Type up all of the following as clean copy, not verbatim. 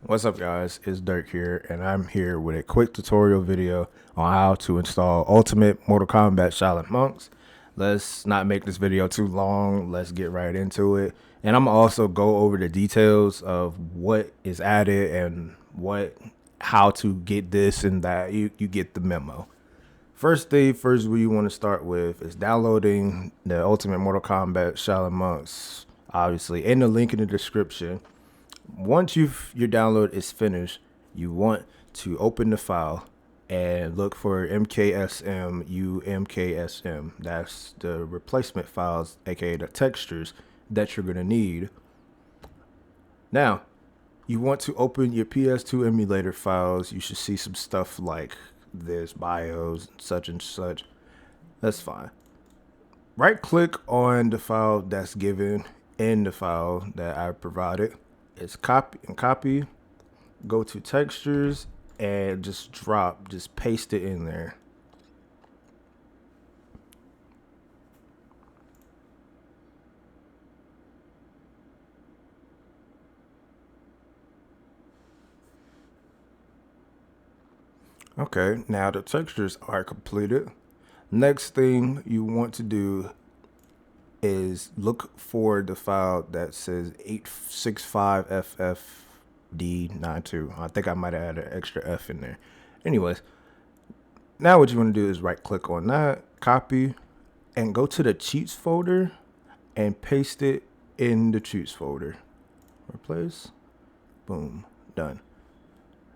What's up guys, it's Dirk here and I'm here with a quick tutorial video on how to install Ultimate Mortal Kombat Shaolin Monks. Let's not make this video too long, let's get right into it. And I'm also go over the details of what is added and how to get this and that. You get the memo. First thing first, what you want to start with is downloading the Ultimate Mortal Kombat Shaolin Monks, obviously, in the link in the description. Once your download is finished, you want to open the file and look for MKSM UMKSM. That's the replacement files, aka the textures that you're gonna need. Now, you want to open your PS2 emulator files. You should see some stuff like this, BIOS, such and such. That's fine. Right click on the file that's given in the file that I provided. It's copy, go to textures and just paste it in there. Okay, now the textures are completed. Next thing you want to do is look for the file that says 865FFD92. I think I might have added an extra F in there. Anyways, now what you want to do is right click on that, copy, and go to the cheats folder and paste it in the cheats folder. Replace, boom, done.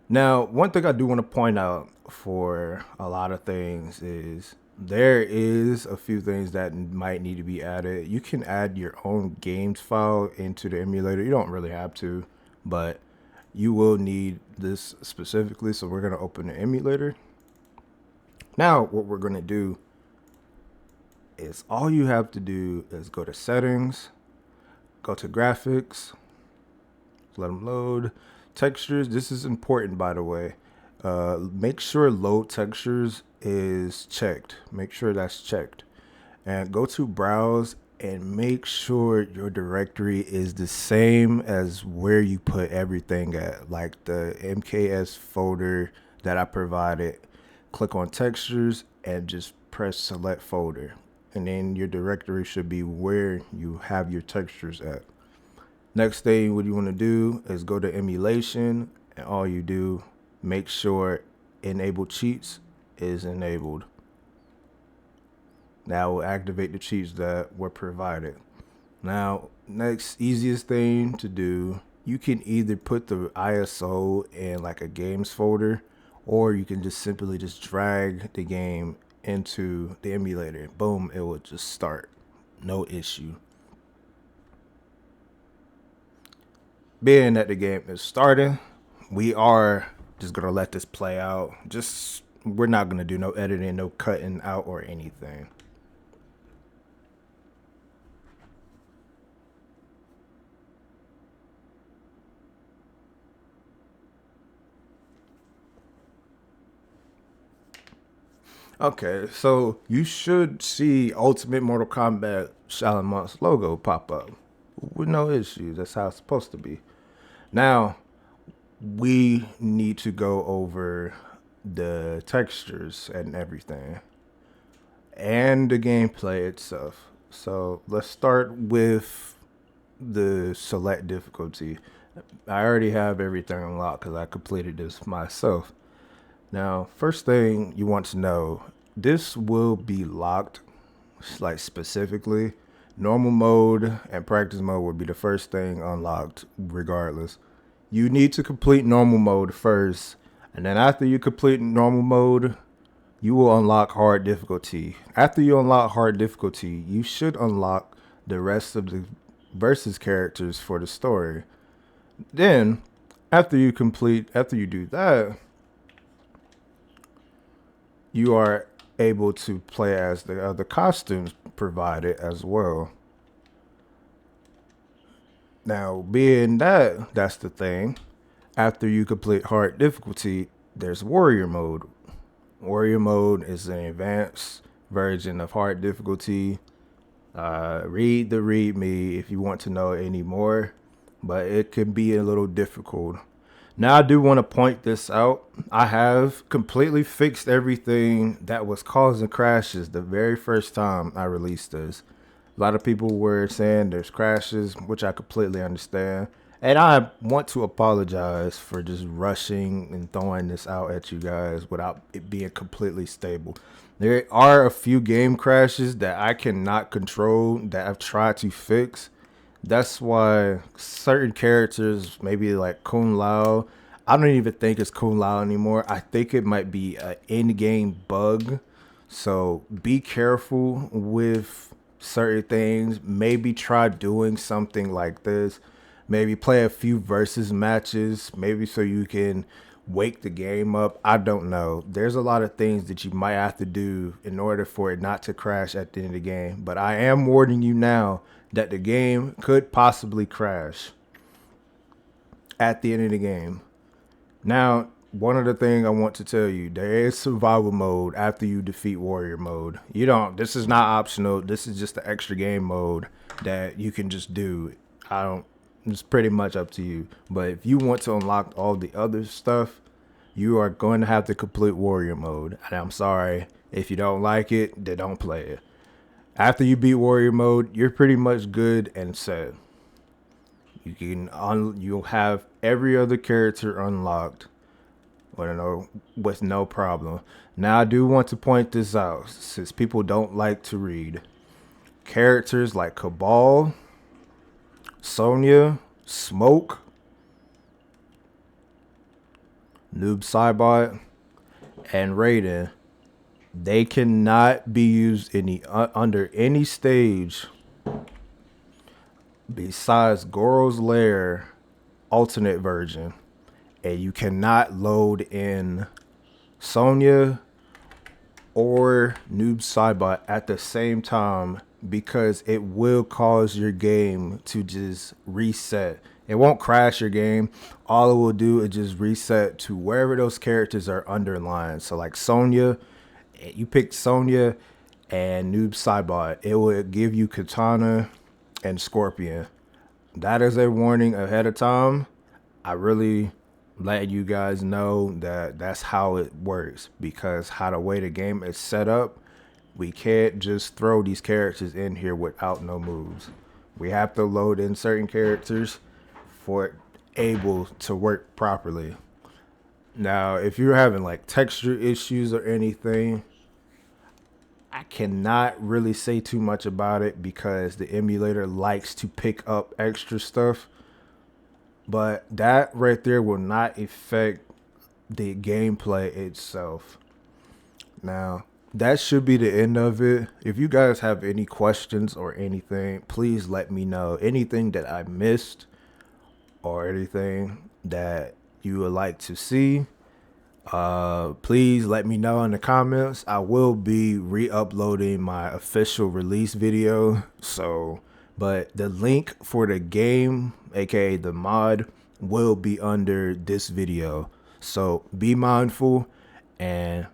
Now, one thing I do want to point out for a lot of things is there is a few things that might need to be added. You can add your own games file into the emulator. You don't really have to, but you will need this specifically. So we're going to open the emulator. Now, what we're going to do is all you have to do is go to settings, go to graphics, let them load. Textures, this is important by the way. Make sure load textures is checked. Make sure that's checked. And go to browse and make sure your directory is the same as where you put everything at. Like the MKS folder that I provided. Click on textures and just press select folder. And then your directory should be where you have your textures at. Next thing, what you want to do is go to emulation, and all you do, make sure enable cheats is enabled. That will activate the cheats that were provided. Now, next easiest thing to do, you can either put the ISO in like a games folder, or you can just simply just drag the game into the emulator. Boom, it will just start. No issue. Being that the game is starting, we are just gonna let this play out. We're not gonna do no editing, no cutting out or anything. Okay, so you should see Ultimate Mortal Kombat Shaolin Monks logo pop up with no issues. That's how it's supposed to be. Now, we need to go over the textures and everything and the gameplay itself. So let's start with the select difficulty. I already have everything unlocked because I completed this myself. Now, first thing you want to know, this will be locked, like specifically. Normal mode and practice mode would be the first thing unlocked regardless. You need to complete normal mode first, and then after you complete normal mode, you will unlock hard difficulty. After you unlock hard difficulty, you should unlock the rest of the versus characters for the story. Then, after you do that, you are able to play as the other costumes provided as well. Now, being that that's the thing, after you complete hard difficulty, there's warrior mode. Warrior mode is an advanced version of hard difficulty. Read the readme if you want to know any more, but it can be a little difficult. Now, I do want to point this out. I have completely fixed everything that was causing crashes the very first time I released this. A lot of people were saying there's crashes, which I completely understand. And I want to apologize for just rushing and throwing this out at you guys without it being completely stable. There are a few game crashes that I cannot control that I've tried to fix. That's why certain characters, maybe like Kung Lao, I don't even think it's Kung Lao anymore. I think it might be an in-game bug. So be careful with certain things. Maybe try doing something like this. Maybe play a few versus matches. Maybe so you can wake the game up. I don't know. There's a lot of things that you might have to do in order for it not to crash at the end of the game. But I am warning you now that the game could possibly crash at the end of the game. Now, one of the things I want to tell you, there is survival mode after you defeat warrior mode. You don't, this is not optional. This is just the extra game mode that you can just do. I don't, it's pretty much up to you. But if you want to unlock all the other stuff, you are going to have to complete warrior mode. And I'm sorry, if you don't like it, then don't play it. After you beat warrior mode, you're pretty much good and set. You'll have every other character unlocked with no problem. Now I do want to point this out since people don't like to read. Characters like Cabal, Sonya, Smoke, Noob Saibot, and Raiden, they cannot be used under any stage besides Goro's Lair alternate version. And you cannot load in Sonya or Noob Saibot at the same time because it will cause your game to just reset. It won't crash your game. All it will do is just reset to wherever those characters are underlined. So like Sonya, you pick Sonya and Noob Saibot, it will give you Katana and Scorpion. That is a warning ahead of time. I really let you guys know that that's how it works because how the way the game is set up, we can't just throw these characters in here without no moves. We have to load in certain characters for it able to work properly. Now, if you're having like texture issues or anything, I cannot really say too much about it because the emulator likes to pick up extra stuff. But that right there will not affect the gameplay itself. Now, that should be the end of it. If you guys have any questions or anything, please let me know. Anything that I missed or anything that you would like to see, please let me know in the comments. I will be re-uploading my official release video. But the link for the game, aka the mod, will be under this video. So be mindful and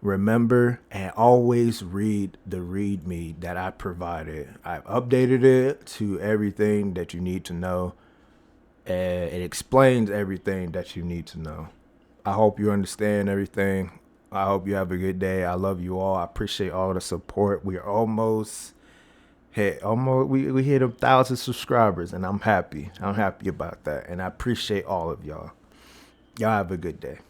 remember and always read the readme that I provided. I've updated it to everything that you need to know, and it explains everything that you need to know. I hope you understand everything. I hope you have a good day. I love you all. I appreciate all the support. We are almost we hit 1,000 subscribers, and I'm happy. I'm happy about that, and I appreciate all of y'all. Y'all have a good day.